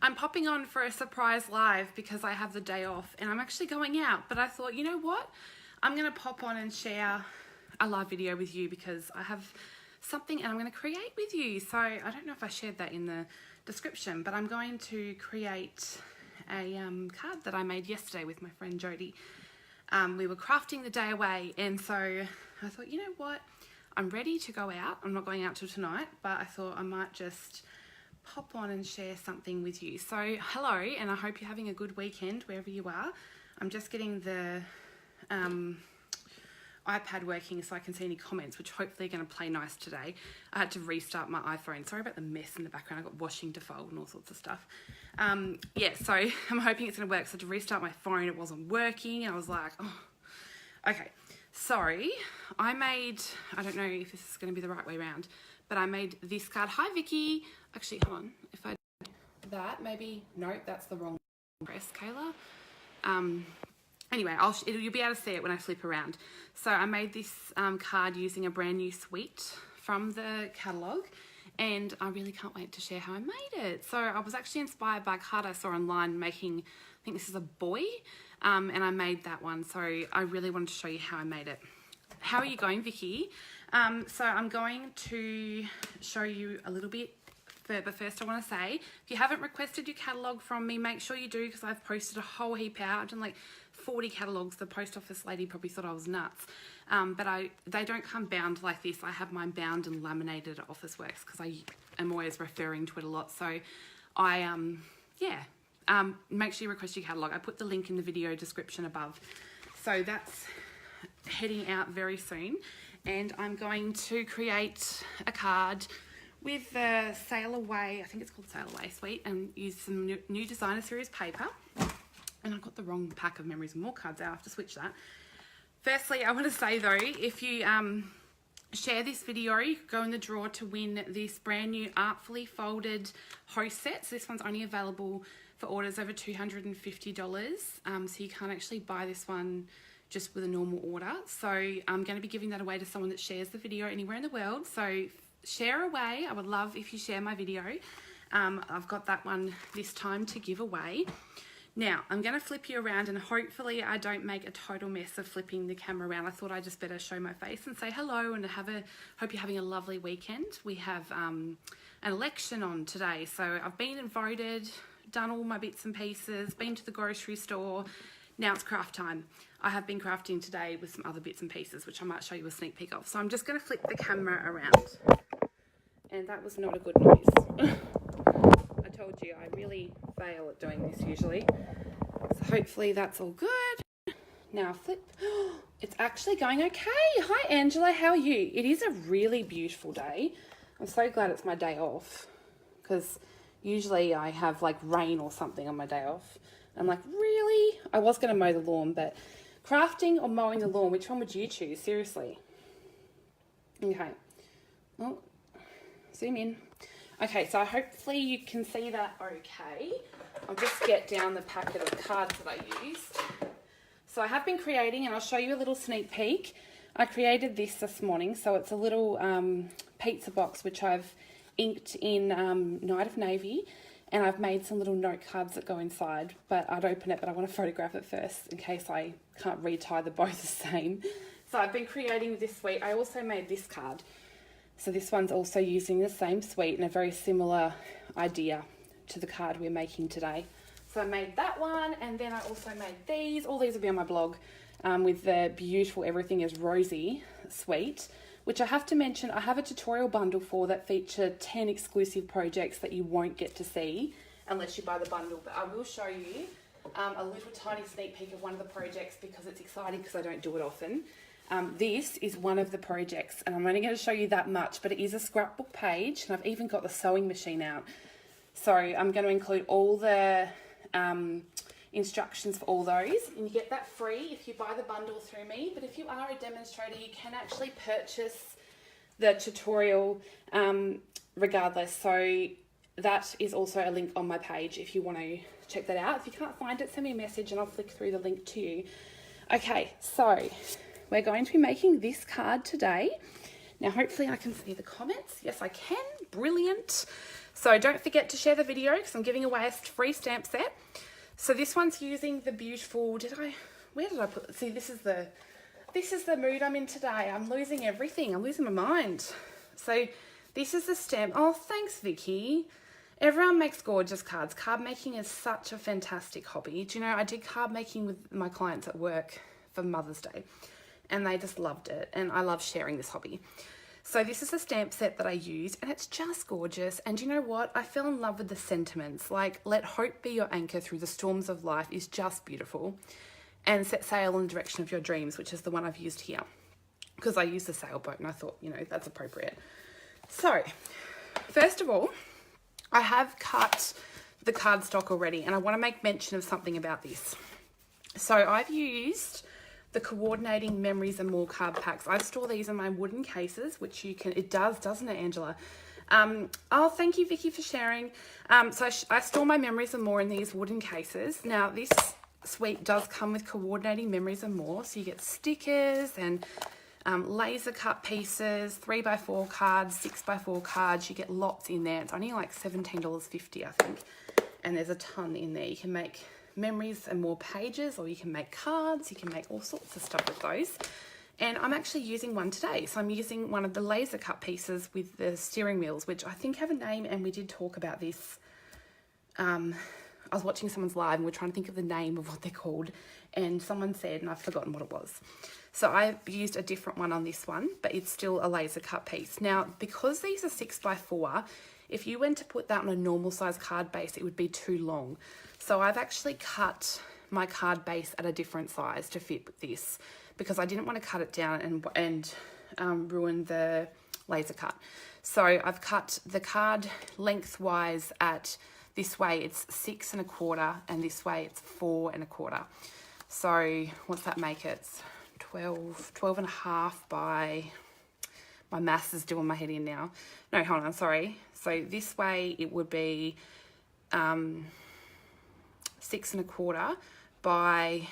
I'm popping on for a surprise live because I have the day off and I'm actually going out. But I thought, you know what? I'm going to pop on and share a live video with you because I have something and I'm going to create with you. So I don't know if I shared that in the description, but I'm going to create a card that I made yesterday with my friend Jody. We were crafting the day away, and so I thought, you know what? I'm ready to go out. I'm not going out till tonight, but I thought I might just pop on and share something with you. So hello, and I hope you're having a good weekend wherever you are. I'm just getting the iPad working so I can see any comments, which hopefully are going to play nice today. I had to restart my iPhone. Sorry about the mess in the background. I got washing to fold and all sorts of stuff. Yeah, so I'm hoping it's going to work. So I had to restart my phone. It wasn't working. I was like, oh, okay. Sorry. I don't know if this is going to be the right way around, but I made this card. Hi, Vicky. Actually, hold on. If I do that, maybe, no, that's the wrong press, Kayla. Anyway, you'll be able to see it when I flip around. So I made this card using a brand new suite from the catalogue, and I really can't wait to share how I made it. So I was actually inspired by a card I saw online making, I think this is a boy, and I made that one. So I really wanted to show you how I made it. How are you going, Vicky? So I'm going to show you a little bit. But first I want to say, if you haven't requested your catalogue from me, make sure you do, because I've posted a whole heap out. I've done like 40 catalogues. The post office lady probably thought I was nuts. But they don't come bound like this. I have mine bound and laminated at Officeworks because I am always referring to it a lot. So make sure you request your catalogue. I put the link in the video description above. So that's heading out very soon. And I'm going to create a card with the Sail Away, I think it's called Sail Away suite, and use some new designer series paper. And I've got the wrong pack of Memories and More cards out. I have to switch that. Firstly, I want to say though, if you share this video, you could go in the draw to win this brand new artfully folded host set. So this one's only available for orders over $250. So you can't actually buy this one just with a normal order. So I'm going to be giving that away to someone that shares the video anywhere in the world. So share away. I would love if you share my video. I've got that one this time to give away. Now, I'm going to flip you around, and hopefully I don't make a total mess of flipping the camera around. I thought I just better show my face and say hello and hope you're having a lovely weekend. We have an election on today, so I've been and voted, done all my bits and pieces, been to the grocery store. Now it's craft time. I have been crafting today with some other bits and pieces, which I might show you a sneak peek of. So I'm just going to flip the camera around. And that was not a good noise. I told you, I really fail at doing this usually. So hopefully that's all good. Now flip. It's actually going okay. Hi Angela, how are you? It is a really beautiful day. I'm so glad it's my day off, because usually I have like rain or something on my day off. I'm like, really? I was going to mow the lawn, but crafting or mowing the lawn, which one would you choose? Seriously. Okay. Oh, zoom in. Okay, so hopefully you can see that okay. I'll just get down the packet of cards that I used. So I have been creating, and I'll show you a little sneak peek. I created this morning, so it's a little pizza box which I've inked in Night of Navy, and I've made some little note cards that go inside, but I'd open it, but I want to photograph it first in case I can't retie the both the same. So I've been creating this suite. I also made this card. So this one's also using the same suite and a very similar idea to the card we're making today. So I made that one, and then I also made these. All these will be on my blog with the beautiful Everything is Rosy suite, which I have to mention, I have a tutorial bundle for that feature 10 exclusive projects that you won't get to see unless you buy the bundle. But I will show you a little tiny sneak peek of one of the projects because it's exciting, because I don't do it often. This is one of the projects, and I'm only going to show you that much, but it is a scrapbook page, and I've even got the sewing machine out. So I'm going to include all the instructions for all those, and you get that free if you buy the bundle through me. But if you are a demonstrator, you can actually purchase the tutorial regardless. So that is also a link on my page if you want to check that out. If you can't find it, send me a message and I'll flick through the link to you. Okay, so we're going to be making this card today. Now hopefully I can see the comments. Yes, I can. Brilliant. So don't forget to share the video because I'm giving away a free stamp set. So this one's using the beautiful, where did I put, see this is the mood I'm in today. I'm losing everything. I'm losing my mind. So this is the stamp. Oh, thanks, Vicky. Everyone makes gorgeous cards. Card making is such a fantastic hobby. Do you know, I did card making with my clients at work for Mother's Day and they just loved it. And I love sharing this hobby. So this is a stamp set that I used and it's just gorgeous. And you know what? I fell in love with the sentiments. Like, let hope be your anchor through the storms of life is just beautiful. And set sail in the direction of your dreams, which is the one I've used here. Because I used the sailboat and I thought, you know, that's appropriate. So, first of all, I have cut the cardstock already and I want to make mention of something about this. So I've used the coordinating memories and more card packs. I store these in my wooden cases, which you can, it does, doesn't it, Angela? Oh, thank you, Vicky, for sharing. So I store my memories and more in these wooden cases. Now, this suite does come with coordinating memories and more. So you get stickers and laser cut pieces, 3x4 cards, 6x4 cards. You get lots in there. It's only like $17.50, I think. And there's a ton in there. You can make memories and more pages, or you can make cards. You can make all sorts of stuff with those. And I'm actually using one today. So I'm using one of the laser cut pieces with the steering wheels, which I think have a name, and we did talk about this. I was watching someone's live and we're trying to think of the name of what they're called, and someone said, and I've forgotten what it was. So I used a different one on this one, but it's still a laser cut piece. Now, because these are 6x4, if you went to put that on a normal size card base, it would be too long. So I've actually cut my card base at a different size to fit with this, because I didn't want to cut it down and ruin the laser cut. So I've cut the card lengthwise at, this way it's 6 1/4, and this way it's 4 1/4. So what's that make it? 12 1/2 by, my maths is doing my head in now. No, hold on, sorry. So this way it would be 6 1/4 by,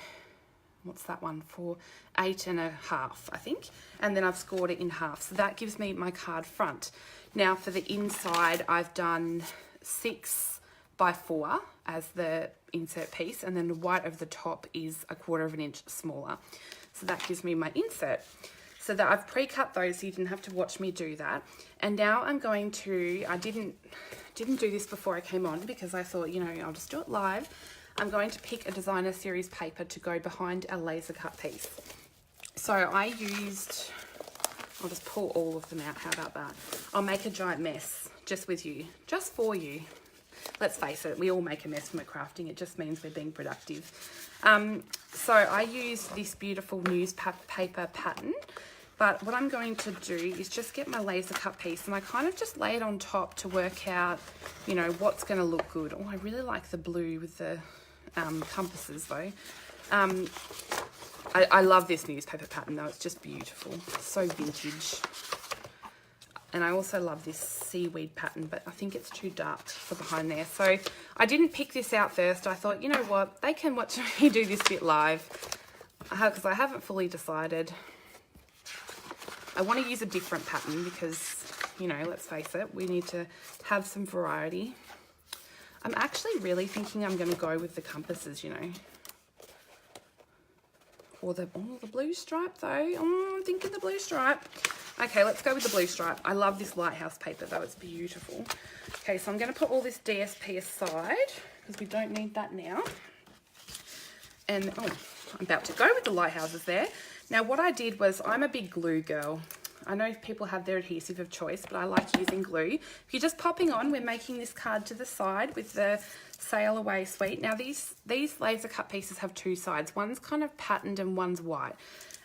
what's that one for? 8 1/2, I think. And then I've scored it in half. So that gives me my card front. Now for the inside, I've done 6x4 as the insert piece, and then the white over the top is 1/4 inch smaller. So that gives me my insert. So that I've pre-cut those so you didn't have to watch me do that. And now I'm going to, I didn't do this before I came on because I thought, you know, I'll just do it live. I'm going to pick a designer series paper to go behind a laser cut piece. So I used, I'll just pull all of them out. How about that? I'll make a giant mess just with you, just for you. Let's face it, we all make a mess when we're crafting. It just means we're being productive. So I used this beautiful newspaper pattern, but what I'm going to do is just get my laser cut piece and I kind of just lay it on top to work out, you know, what's going to look good. Oh, I really like the blue with the compasses though. I love this newspaper pattern though, it's just beautiful, so vintage. And I also love this seaweed pattern, but I think it's too dark for behind there. So I didn't pick this out first. I thought, you know what, they can watch me do this bit live because I haven't fully decided. I want to use a different pattern because, you know, let's face it, we need to have some variety. I'm actually really thinking I'm going to go with the compasses, you know. Or the blue stripe though. Oh, I'm thinking the blue stripe. Okay, let's go with the blue stripe. I love this lighthouse paper though, it's beautiful. Okay, so I'm going to put all this DSP aside because we don't need that now. And, oh, I'm about to go with the lighthouses there. Now what I did was, I'm a big glue girl. I know people have their adhesive of choice, but I like using glue. If you're just popping on, we're making this card to the side with the Sail Away suite. Now these laser cut pieces have two sides. One's kind of patterned and one's white.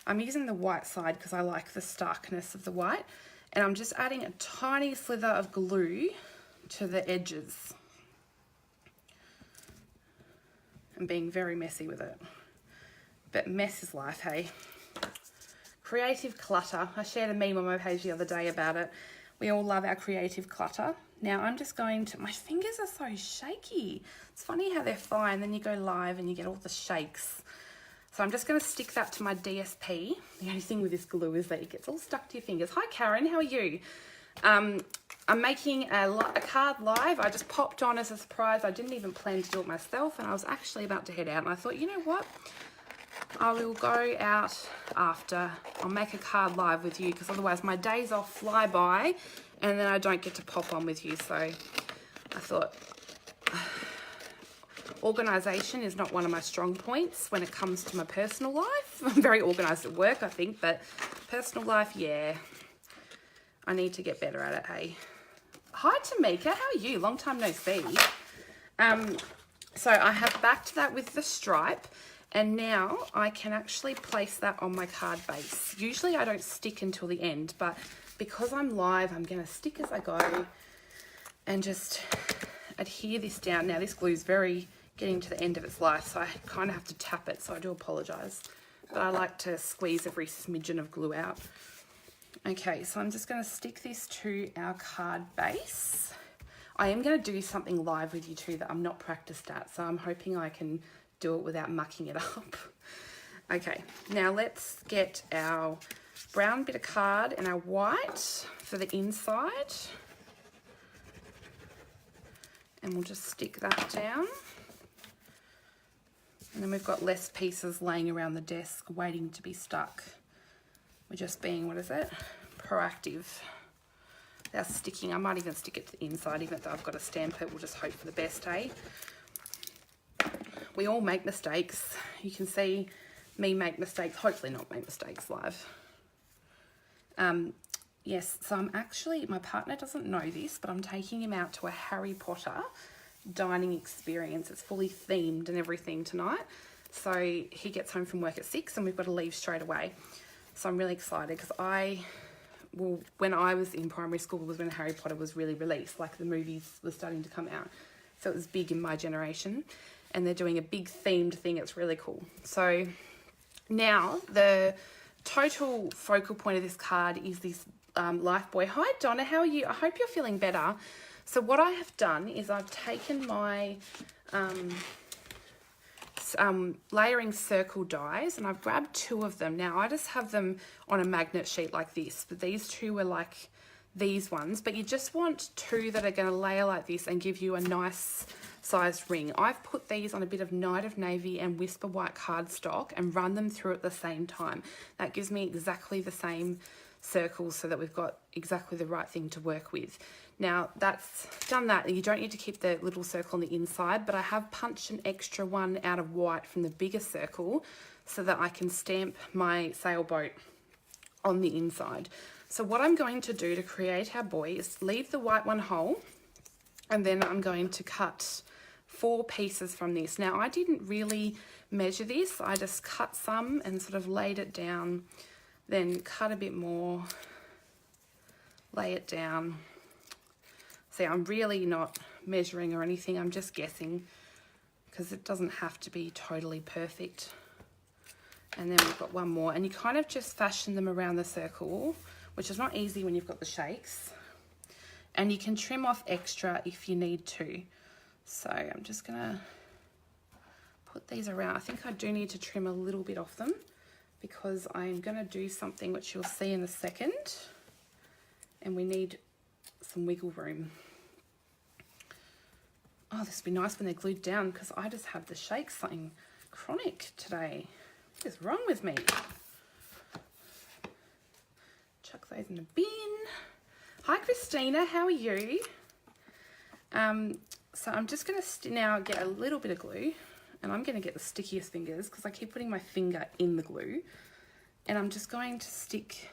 I'm using the white side because I like the starkness of the white. And I'm just adding a tiny slither of glue to the edges. I'm being very messy with it. But mess is life, hey? Creative clutter. I shared a meme on my page the other day about it. We all love our creative clutter. Now I'm just going to, my fingers are so shaky. It's funny how they're fine, then you go live and you get all the shakes. So I'm just going to stick that to my DSP. The only thing with this glue is that it gets all stuck to your fingers. Hi Karen, how are you? I'm making a card live. I just popped on as a surprise. I didn't even plan to do it myself, and I was actually about to head out, and I thought, you know what? I will go out after. I'll make a card live with you, because otherwise my days off fly by and then I don't get to pop on with you. So I thought organisation is not one of my strong points when it comes to my personal life. I'm very organised at work, I think, but personal life, yeah, I need to get better at it, hey. Hi, Tamika. How are you? Long time no see. So I have backed that with the stripe, and now I can actually place that on my card base. Usually I don't stick until the end, but because I'm live, I'm going to stick as I go and just adhere this down. Now, this glue is very getting to the end of its life, so I kind of have to tap it, so I do apologise. But I like to squeeze every smidgen of glue out. Okay, so I'm just going to stick this to our card base. I am going to do something live with you too that I'm not practiced at, so I'm hoping I can do it without mucking it up. Okay, now let's get our brown bit of card and our white for the inside. And we'll just stick that down. And then we've got less pieces laying around the desk waiting to be stuck. We're just being, what is it? Proactive. Our sticking, I might even stick it to the inside, even though I've got to stamp it. We'll just hope for the best, eh? We all make mistakes. You can see me make mistakes, hopefully not make mistakes live. Yes, so I'm actually, my partner doesn't know this, but I'm taking him out to a Harry Potter dining experience. It's fully themed and everything tonight. So he gets home from work at 6 and we've got to leave straight away. So I'm really excited because when I was in primary school was when Harry Potter was really released, like the movies were starting to come out. So it was big in my generation, and they're doing a big themed thing. It's really cool. So now the total focal point of this card is this Life Boy. Hi Donna, how are you? I hope you're feeling better. So what I have done is I've taken my layering circle dies and I've grabbed 2 of them. Now I just have them on a magnet sheet like this, but these 2 were like these ones, but you just want 2 that are going to layer like this and give you a nice sized ring. I've put these on a bit of Night of Navy and Whisper White cardstock and run them through at the same time. That gives me exactly the same circles so that we've got exactly the right thing to work with. Now that's done that, you don't need to keep the little circle on the inside, but I have punched an extra one out of white from the bigger circle so that I can stamp my sailboat on the inside. So what I'm going to do to create our boy is leave the white one whole, and then I'm going to cut 4 pieces from this. Now I didn't really measure this, I just cut some and sort of laid it down, then cut a bit more, lay it down. See, I'm really not measuring or anything, I'm just guessing because it doesn't have to be totally perfect. And then we've got one more, and you kind of just fashion them around the circle, which is not easy when you've got the shakes. And you can trim off extra if you need to. So I'm just gonna put these around. I think I do need to trim a little bit off them because I'm gonna do something which you'll see in a second. And we need some wiggle room. Oh, this would be nice when they're glued down because I just have the shakes something chronic today. What is wrong with me? Chuck those in the bin. Hi Christina, how are you? So I'm just going to now get a little bit of glue, and I'm going to get the stickiest fingers because I keep putting my finger in the glue, and I'm just going to stick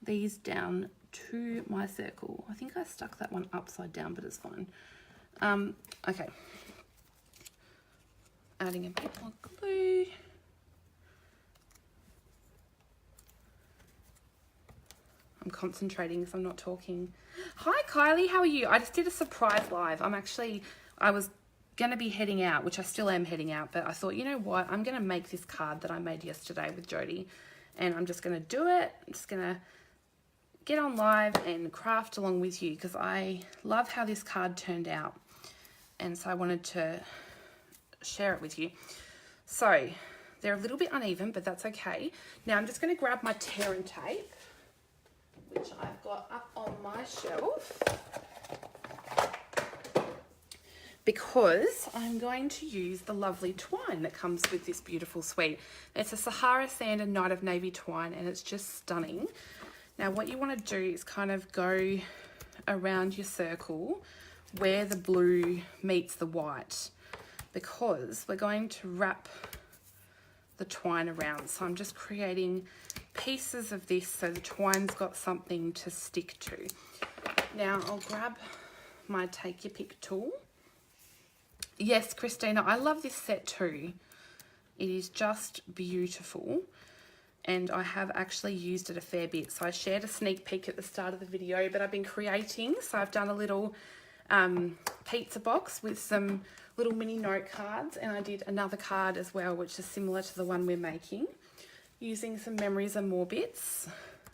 these down to my circle. I think I stuck that one upside down, but it's fine. Okay. Adding a bit more glue. I'm concentrating because I'm not talking. Hi Kylie, how are you? I just did a surprise live. I was going to be heading out, which I still am heading out, but I thought, you know what? I'm going to make this card that I made yesterday with Jody, and I'm just going to do it. I'm just going to get on live and craft along with you because I love how this card turned out, and so I wanted to share it with you. So they're a little bit uneven, but that's okay. Now I'm just going to grab my tear and tape, which I've got up on my shelf, because I'm going to use the lovely twine that comes with this beautiful suite. It's a Sahara Sand and Night of Navy twine, and it's just stunning. Now what you want to do is kind of go around your circle where the blue meets the white, because we're going to wrap the twine around. So I'm just creating pieces of this so the twine's got something to stick to. Now I'll grab my Take Your Pick tool. Yes, Christina, I love this set too. It is just beautiful, and I have actually used it a fair bit. So I shared a sneak peek at the start of the video, but I've been creating, so I've done a little pizza box with some little mini note cards, and I did another card as well, which is similar to the one we're making, using some Memories and More bits.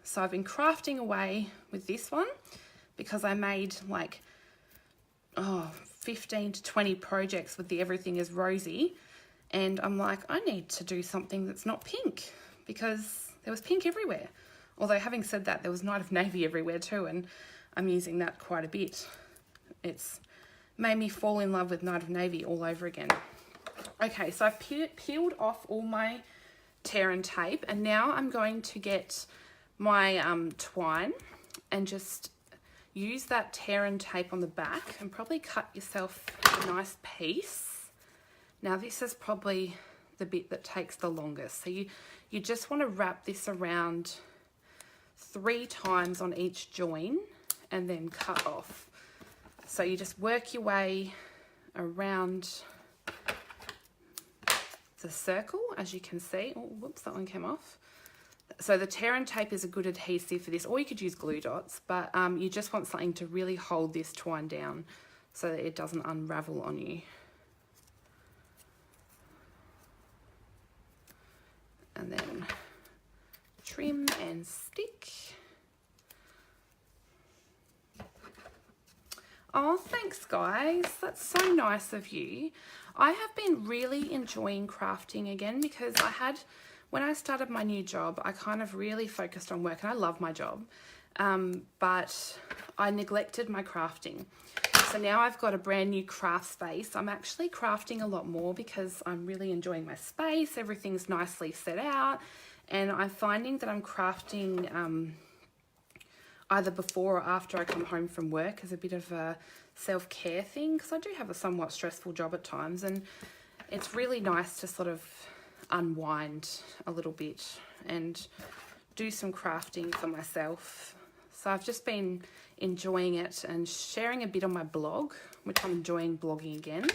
So I've been crafting away with this one because I made like 15 to 20 projects with the Everything is Rosy, and I'm like, I need to do something that's not pink, because there was pink everywhere. Although having said that, there was Night of Navy everywhere too, and I'm using that quite a bit. It's made me fall in love with Night of Navy all over again. Okay, so I've peeled off all my tear and tape, and now I'm going to get my twine and just use that tear and tape on the back, and probably cut yourself a nice piece. Now this is probably the bit that takes the longest. So you just want to wrap this around 3 times on each join and then cut off. So you just work your way around the circle, as you can see. Oh, whoops, that one came off. So the tear and tape is a good adhesive for this, or you could use glue dots, but you just want something to really hold this twine down so that it doesn't unravel on you. And then trim and stick. Oh, thanks guys, that's so nice of you. I have been really enjoying crafting again, because when I started my new job, I kind of really focused on work, and I love my job, but I neglected my crafting. So now I've got a brand new craft space. I'm actually crafting a lot more because I'm really enjoying my space. Everything's nicely set out, and I'm finding that I'm crafting either before or after I come home from work as a bit of a self-care thing, because I do have a somewhat stressful job at times, and it's really nice to sort of unwind a little bit and do some crafting for myself. So I've just been enjoying it and sharing a bit on my blog, which I'm enjoying blogging again.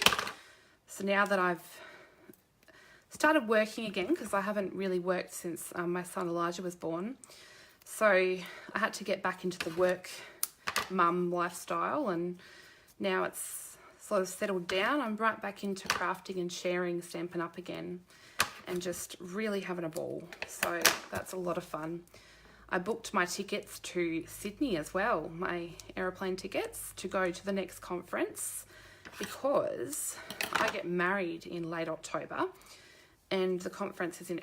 So now that I've started working again, because I haven't really worked since my son Elijah was born, so I had to get back into the work mum lifestyle, and now it's sort of settled down. I'm right back into crafting and sharing Stampin' Up again, and just really having a ball. So that's a lot of fun. I booked my tickets to Sydney as well, my aeroplane tickets to go to the next conference, because I get married in late October and the conference is in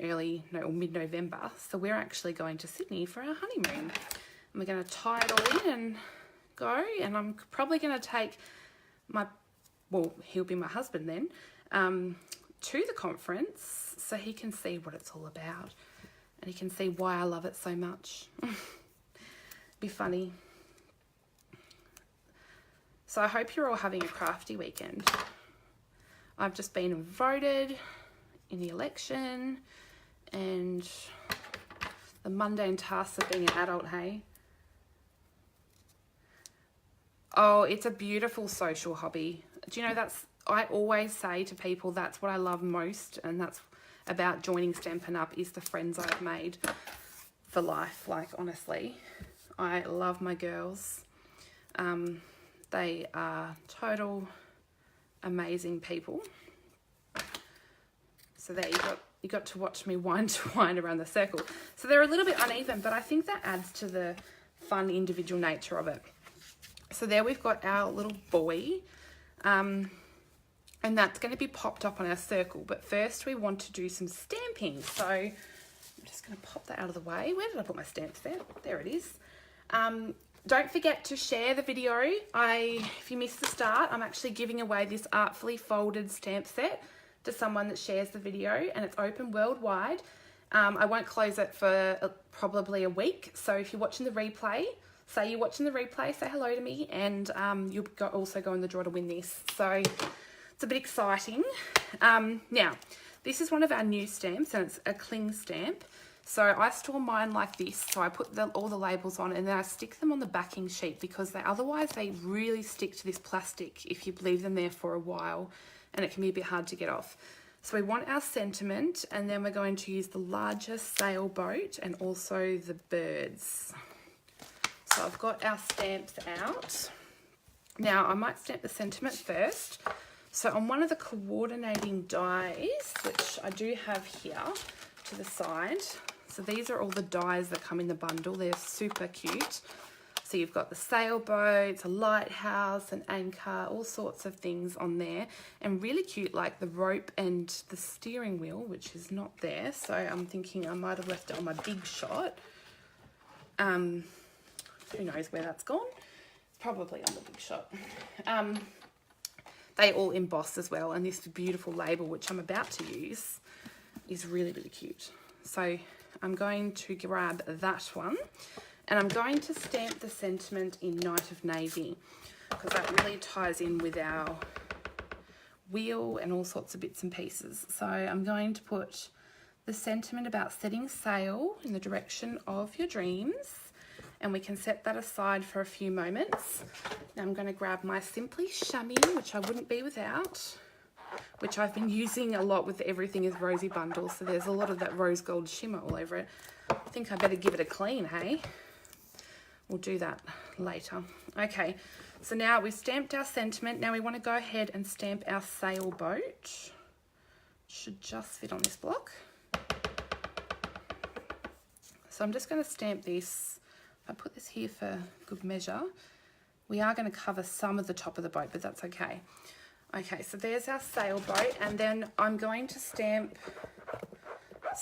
mid-November. So we're actually going to Sydney for our honeymoon, and we're going to tie it all in and go. And I'm probably going to take he'll be my husband then, to the conference so he can see what it's all about, and he can see why I love it so much. Be funny. So I hope you're all having a crafty weekend. I've just been voted in the election, and the mundane tasks of being an adult, hey? Oh, it's a beautiful social hobby. Do you know, I always say to people, that's what I love most, and that's about joining Stampin' Up, is the friends I've made for life. Like, honestly, I love my girls. They are total amazing people. So there you got to watch me wind around the circle. So they're a little bit uneven, but I think that adds to the fun individual nature of it. So there we've got our little boy, and that's going to be popped up on our circle. But first we want to do some stamping. So I'm just going to pop that out of the way. Where did I put my stamps there? There it is. Don't forget to share the video. If you missed the start, I'm actually giving away this artfully folded stamp set to someone that shares the video, and it's open worldwide. I won't close it for probably a week, so if you're watching the replay, say you're watching the replay, say hello to me, and you'll also go in the draw to win this. So it's a bit exciting. Now, this is one of our new stamps, and it's a cling stamp. So I store mine like this. So I put all the labels on, and then I stick them on the backing sheet because otherwise they really stick to this plastic if you leave them there for a while, and it can be a bit hard to get off. So we want our sentiment, and then we're going to use the larger sailboat and also the birds. So I've got our stamps out. Now I might stamp the sentiment first. So on one of the coordinating dies, which I do have here to the side, so these are all the dies that come in the bundle. They're super cute. So you've got the sailboats, a lighthouse, an anchor, all sorts of things on there. And really cute, like the rope and the steering wheel, which is not there. So I'm thinking I might have left it on my big shot. Who knows where that's gone? It's probably on the big shot. They all emboss as well. And this beautiful label, which I'm about to use, is really, really cute. So I'm going to grab that one. And I'm going to stamp the sentiment in Night of Navy because that really ties in with our wheel and all sorts of bits and pieces. So I'm going to put the sentiment about setting sail in the direction of your dreams, and we can set that aside for a few moments. Now I'm going to grab my Simply Chamois, which I wouldn't be without, which I've been using a lot with Everything is Rosy bundle, so there's a lot of that rose gold shimmer all over it. I think I better give it a clean, hey? We'll do that later. Okay, so now we've stamped our sentiment. Now we want to go ahead and stamp our sailboat. Should just fit on this block. So I'm just going to stamp this. I put this here for good measure. We are going to cover some of the top of the boat, but that's okay. Okay, so there's our sailboat, and then I'm going to stamp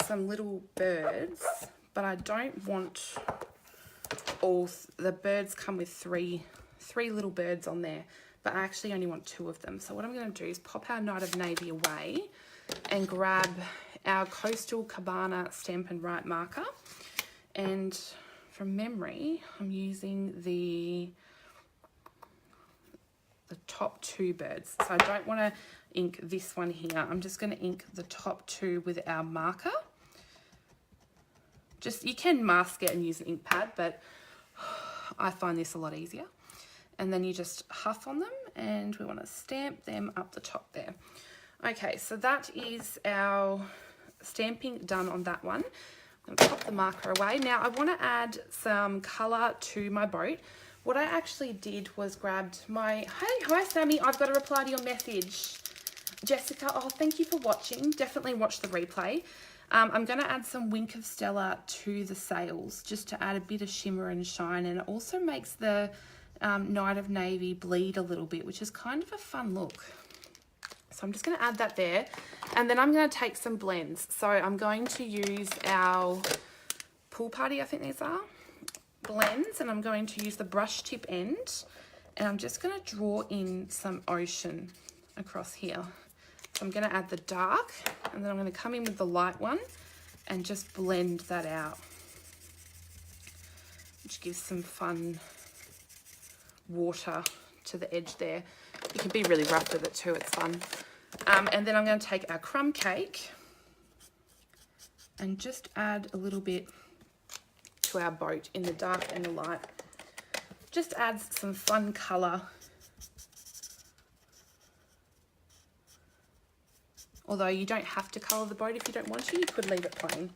some little birds, but I don't want all the birds. Come with three little birds on there, but I actually only want 2 of them. So what I'm going to do is pop our Night of Navy away and grab our Coastal Cabana Stampin' Write marker, and from memory I'm using the top 2 birds. So I don't want to ink this one here. I'm just going to ink the top 2 with our marker. Just, you can mask it and use an ink pad, but I find this a lot easier. And then you just huff on them, and we want to stamp them up the top there. Okay, so that is our stamping done on that one. I'm going to pop the marker away. Now I want to add some colour to my boat. What I actually did was grabbed my... Hi Sammy, I've got to reply to your message. Jessica, oh, thank you for watching. Definitely watch the replay. I'm going to add some Wink of Stella to the sails just to add a bit of shimmer and shine, and it also makes the Night of Navy bleed a little bit, which is kind of a fun look. So I'm just going to add that there, and then I'm going to take some blends. So I'm going to use our Pool Party, I think these are, blends, and I'm going to use the brush tip end, and I'm just going to draw in some ocean across here. So I'm going to add the dark, and then I'm going to come in with the light one and just blend that out, which gives some fun water to the edge there. You can be really rough with it too, it's fun. And then I'm going to take our crumb cake and just add a little bit to our boat in the dark and the light. Just adds some fun colour. Although you don't have to colour the boat if you don't want to, you could leave it plain.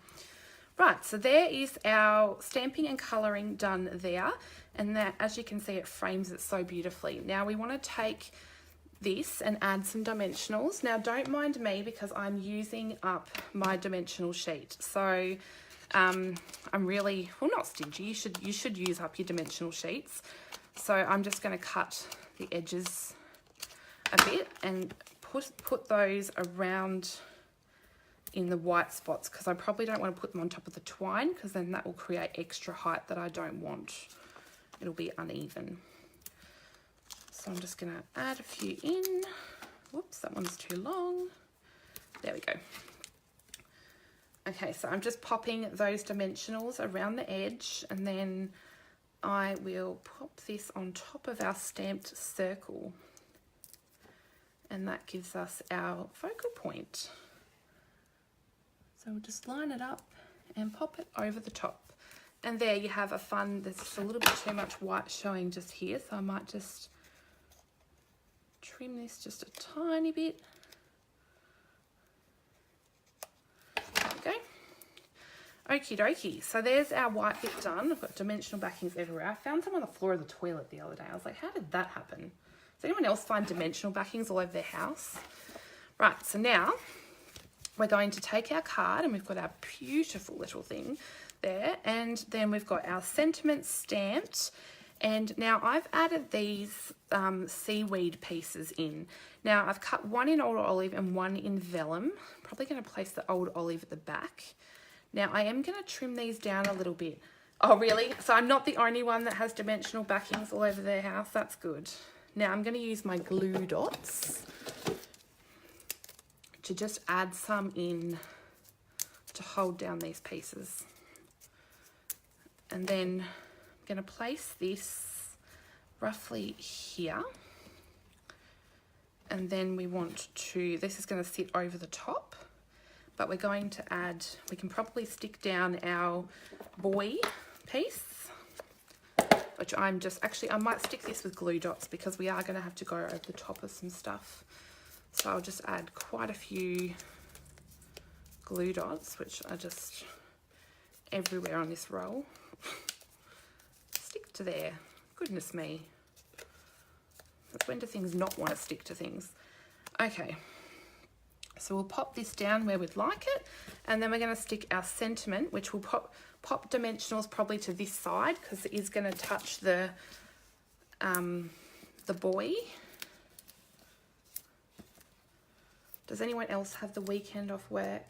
Right, so there is our stamping and colouring done there. And that, as you can see, it frames it so beautifully. Now we want to take this and add some dimensionals. Now don't mind me because I'm using up my dimensional sheet. So I'm really, well, not stingy. You should use up your dimensional sheets. So I'm just going to cut the edges a bit and put those around in the white spots, because I probably don't want to put them on top of the twine because then that will create extra height that I don't want. it'll be uneven. So I'm just going to add a few in. Whoops, that one's too long. There we go. Okay, so I'm just popping those dimensionals around the edge, and then I will pop this on top of our stamped circle. And that gives us our focal point. So we'll just line it up and pop it over the top. And there you have a fun, there's just a little bit too much white showing just here, so I might just trim this just a tiny bit. There we go. Okie dokie, so there's our white bit done. I've got dimensional backings everywhere. I found some on the floor of the toilet the other day. I was like, how did that happen? Does anyone else find dimensional backings all over their house? Right, so now we're going to take our card, and we've got our beautiful little thing there, and then we've got our sentiments stamped. And now I've added these seaweed pieces in. Now I've cut one in old olive and one in vellum. Probably going to place the old olive at the back. Now I am going to trim these down a little bit. Oh really? So I'm not the only one that has dimensional backings all over their house. That's good. Now I'm going to use my glue dots to just add some in to hold down these pieces. And then I'm going to place this roughly here. And then we want to, this is going to sit over the top, but we're going to add, we can probably stick down our buoy piece, which I'm just, actually I might stick this with glue dots because we are going to have to go over the top of some stuff. So I'll just add quite a few glue dots, which are just everywhere on this roll. Stick to there. Goodness me. When do things not want to stick to things? Okay. So we'll pop this down where we'd like it, and then we're going to stick our sentiment, which will pop dimensionals probably to this side because it is going to touch the buoy. Does anyone else have the weekend off work?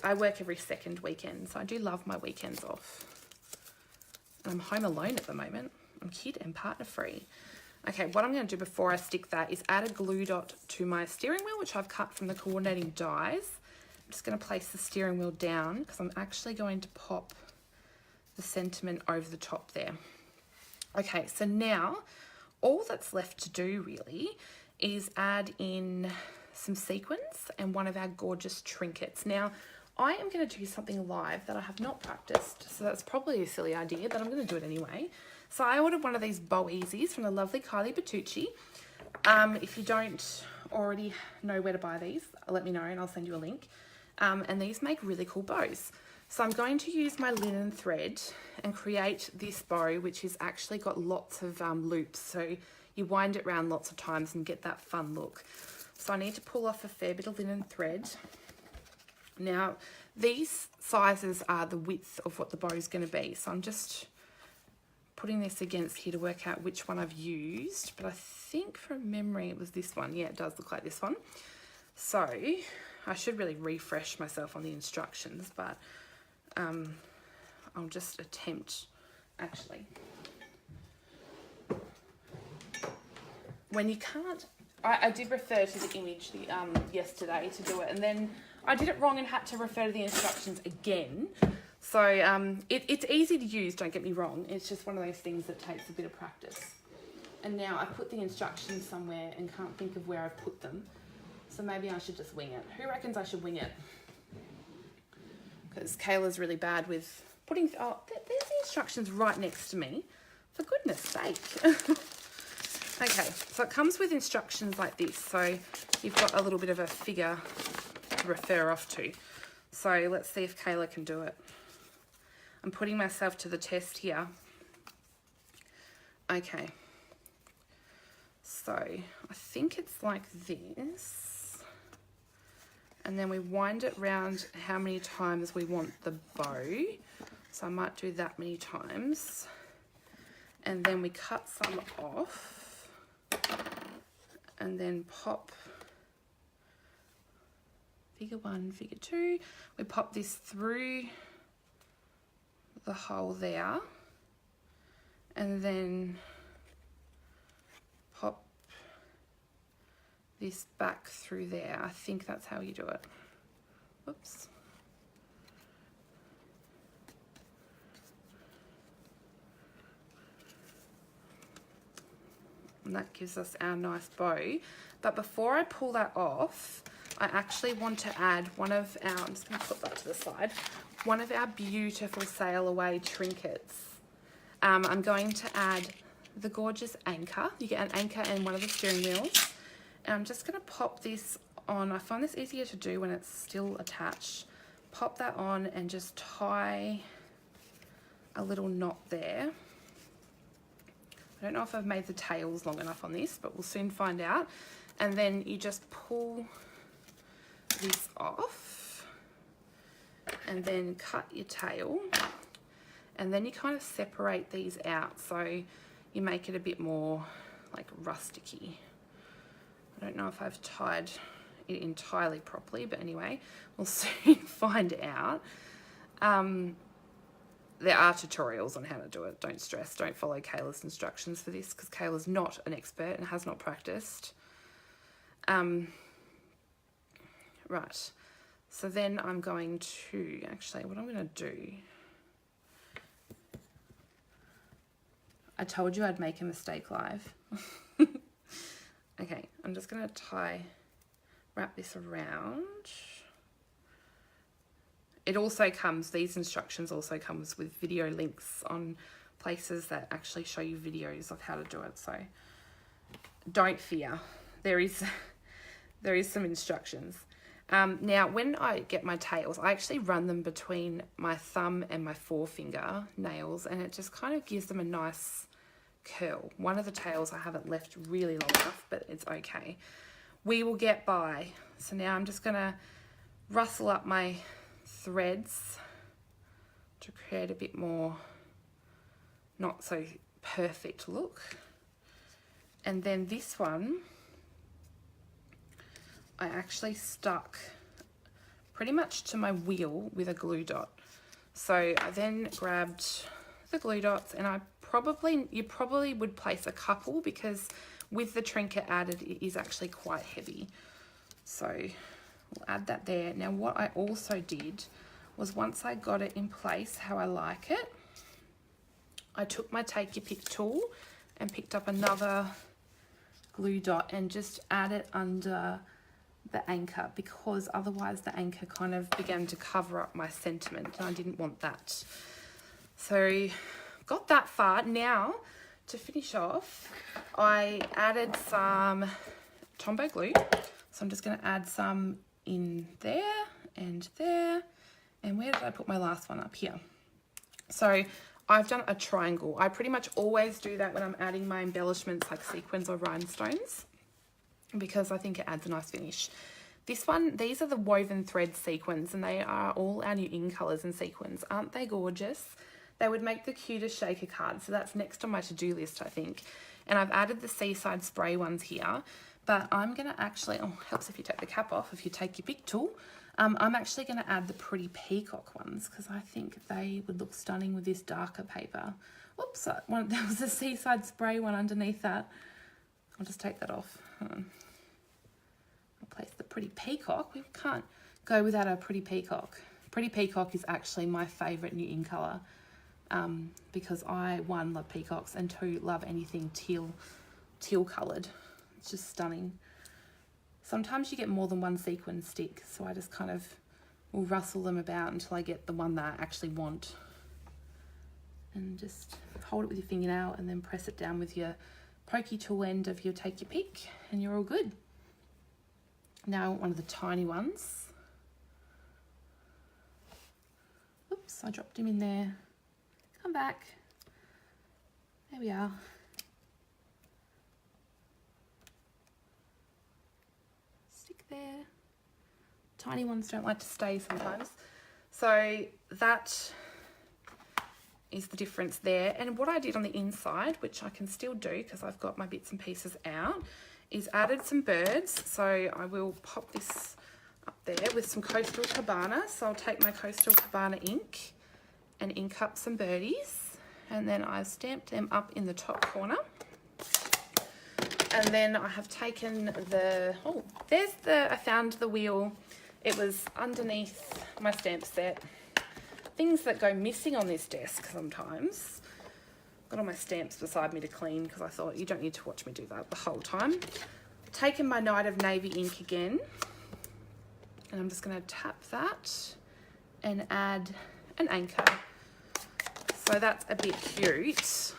I work every second weekend, so I do love my weekends off. And I'm home alone at the moment. I'm kid and partner free. Okay, what I'm going to do before I stick that is add a glue dot to my steering wheel, which I've cut from the coordinating dies. I'm just going to place the steering wheel down because I'm actually going to pop the sentiment over the top there. Okay, so now all that's left to do really is add in some sequins and one of our gorgeous trinkets. Now, I am going to do something live that I have not practiced, so that's probably a silly idea, but I'm going to do it anyway. So I ordered one of these bow easies from the lovely Kylie Bertucci. If you don't already know where to buy these, let me know and I'll send you a link. And these make really cool bows. So I'm going to use my linen thread and create this bow, which is actually got lots of loops. So you wind it around lots of times and get that fun look. So I need to pull off a fair bit of linen thread. Now, these sizes are the width of what the bow is going to be. So I'm just putting this against here to work out which one I've used. But I think from memory it was this one. Yeah, it does look like this one. So I should really refresh myself on the instructions, but I'll just attempt, actually. When you can't, I did refer to the image yesterday to do it, and then I did it wrong and had to refer to the instructions again. So it's easy to use, don't get me wrong. It's just one of those things that takes a bit of practice. And now I put the instructions somewhere and can't think of where I've put them. So maybe I should just wing it. Who reckons I should wing it? Because Kayla's really bad with putting... Oh, there's the instructions right next to me. For goodness sake. Okay, so it comes with instructions like this. So you've got a little bit of a figure to refer off to. So let's see if Kayla can do it. I'm putting myself to the test here. Okay. So I think it's like this. And then we wind it round how many times we want the bow. So I might do that many times. And then we cut some off. And then pop figure 1, figure 2. We pop this through the hole there. and then pop this back through there. I think that's how you do it. Whoops. And that gives us our nice bow. But before I pull that off, I actually want to add one of our, I'm just going to put that to the side, one of our beautiful sail away trinkets. I'm going to add the gorgeous anchor. You get an anchor and one of the steering wheels. And I'm just going to pop this on. I find this easier to do when it's still attached. Pop that on and just tie a little knot there. I don't know if I've made the tails long enough on this, but we'll soon find out. And then you just pull this off and then cut your tail. And then you kind of separate these out so you make it a bit more like rusticy. I don't know if I've tied it entirely properly, but anyway, we'll soon find out. There are tutorials on how to do it. Don't stress. Don't follow Kayla's instructions for this because Kayla's not an expert and has not practiced. Right. So then I'm going to, actually, what I'm going to do, I told you I'd make a mistake live. Okay, I'm just going to wrap this around. It also comes, these instructions also comes with video links on places that actually show you videos of how to do it. So don't fear, there is some instructions. Now when I get my tails, I actually run them between my thumb and my forefinger nails, and it just kind of gives them a nice curl. One of the tails I haven't left really long enough, but it's okay. We will get by. So now I'm just gonna rustle up my threads to create a bit more not so perfect look. And then this one I actually stuck pretty much to my wheel with a glue dot. So I then grabbed the glue dots, and you probably would place a couple because with the trinket added it is actually quite heavy. So we'll add that there. Now what I also did was, once I got it in place how I like it, I took my take your pick tool and picked up another glue dot and just add it under the anchor, because otherwise the anchor kind of began to cover up my sentiment and I didn't want that. So got that far. Now to finish off, I added some Tombow glue. So I'm just going to add some in there and there. And where did I put my last one? Up here. So I've done a triangle. I pretty much always do that when I'm adding my embellishments like sequins or rhinestones, because I think it adds a nice finish. This one, these are the woven thread sequins, and they are all our new in colours and sequins. Aren't they gorgeous? They would make the cutest shaker card. So that's next on my to-do list, I think. And I've added the seaside spray ones here, but I'm going to actually, oh, helps if you take the cap off, if you take your pick tool. I'm actually going to add the pretty peacock ones because I think they would look stunning with this darker paper. Oops, there was a seaside spray one underneath that. I'll just take that off. I'll place the pretty peacock. We can't go without a pretty peacock. Pretty peacock is actually my favourite new in colour because I, one, love peacocks, and two, love anything teal coloured. It's just stunning. Sometimes you get more than one sequin stick, so I just kind of will rustle them about until I get the one that I actually want. And just hold it with your fingernail and then press it down with your pokey tool end of your take your pick, and you're all good. Now one of the tiny ones. Oops, I dropped him in there. Come back. There we are. There. Tiny ones don't like to stay sometimes. So that is the difference there. And what I did on the inside, which I can still do because I've got my bits and pieces out, is added some birds. So I will pop this up there with some Coastal Cabana. So I'll take my Coastal Cabana ink and ink up some birdies. and then I've stamped them up in the top corner. And then I have taken the, oh, I found the wheel. It was underneath my stamp set. Things that go missing on this desk sometimes. Got all my stamps beside me to clean because I thought you don't need to watch me do that the whole time. Taken my Night of Navy ink again. And I'm just going to tap that and add an anchor. So that's a bit cute.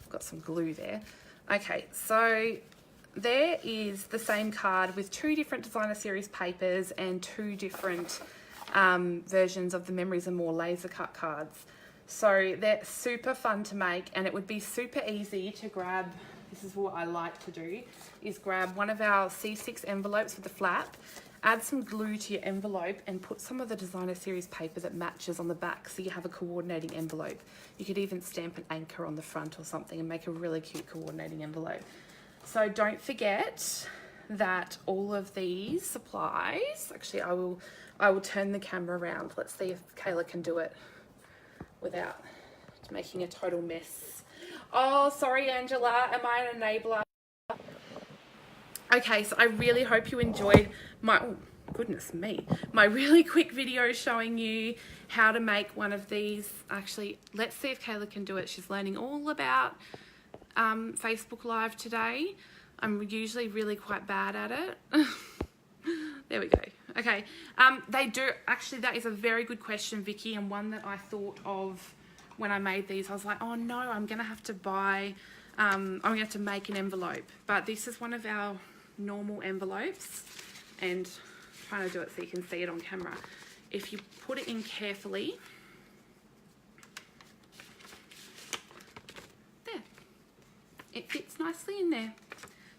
Got some glue there. Okay, so there is the same card with 2 different designer series papers and 2 different versions of the Memories and More laser cut cards. So they're super fun to make, and it would be super easy to grab. This is what I like to do, is grab one of our C6 envelopes with the flap, add some glue to your envelope and put some of the designer series paper that matches on the back so you have a coordinating envelope. You could even stamp an anchor on the front or something and make a really cute coordinating envelope. So don't forget that all of these supplies, actually I will turn the camera around. Let's see if Kayla can do it without making a total mess. Oh, sorry Angela, am I an enabler? Okay, so I really hope you enjoyed my, oh goodness me, my really quick video showing you how to make one of these. Actually, let's see if Kayla can do it. She's learning all about Facebook Live today. I'm usually really quite bad at it. There we go. Okay, they do, actually that is a very good question, Vicky, and one that I thought of when I made these. I was like, oh no, I'm gonna have to buy, I'm gonna have to make an envelope. But this is one of our normal envelopes, and I'm trying to do it so you can see it on camera. If you put it in carefully, there, it fits nicely in there.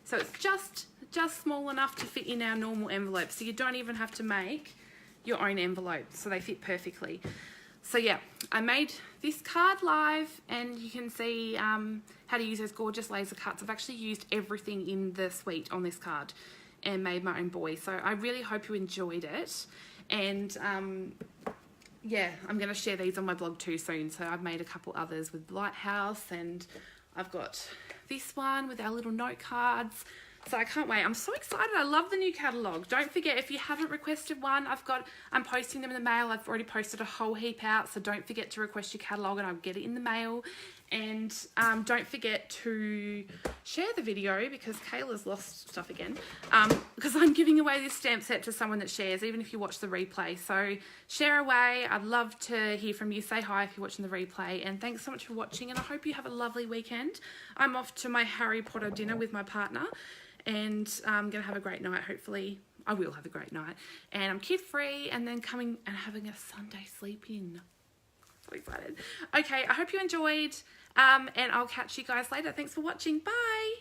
So it's just small enough to fit in our normal envelope, so you don't even have to make your own envelope, so they fit perfectly. So yeah, I made this card live, and you can see how to use those gorgeous laser cuts. I've actually used everything in the suite on this card and made my own boy. So I really hope you enjoyed it. And yeah, I'm going to share these on my blog too soon. So I've made a couple others with Lighthouse, and I've got this one with our little note cards. So I can't wait. I'm so excited. I love the new catalogue. Don't forget, if you haven't requested one, I'm posting them in the mail. I've already posted a whole heap out, so don't forget to request your catalogue and I'll get it in the mail. And don't forget to share the video, because Kayla's lost stuff again, because I'm giving away this stamp set to someone that shares, even if you watch the replay. So share away. I'd love to hear from you. Say hi if you're watching the replay, and thanks so much for watching, and I hope you have a lovely weekend. I'm off to my Harry Potter dinner with my partner, and I'm going to have a great night. Hopefully I will have a great night, and I'm kid free, and then coming and having a Sunday sleep in. So excited. Okay, I hope you enjoyed, and I'll catch you guys later. Thanks for watching. Bye.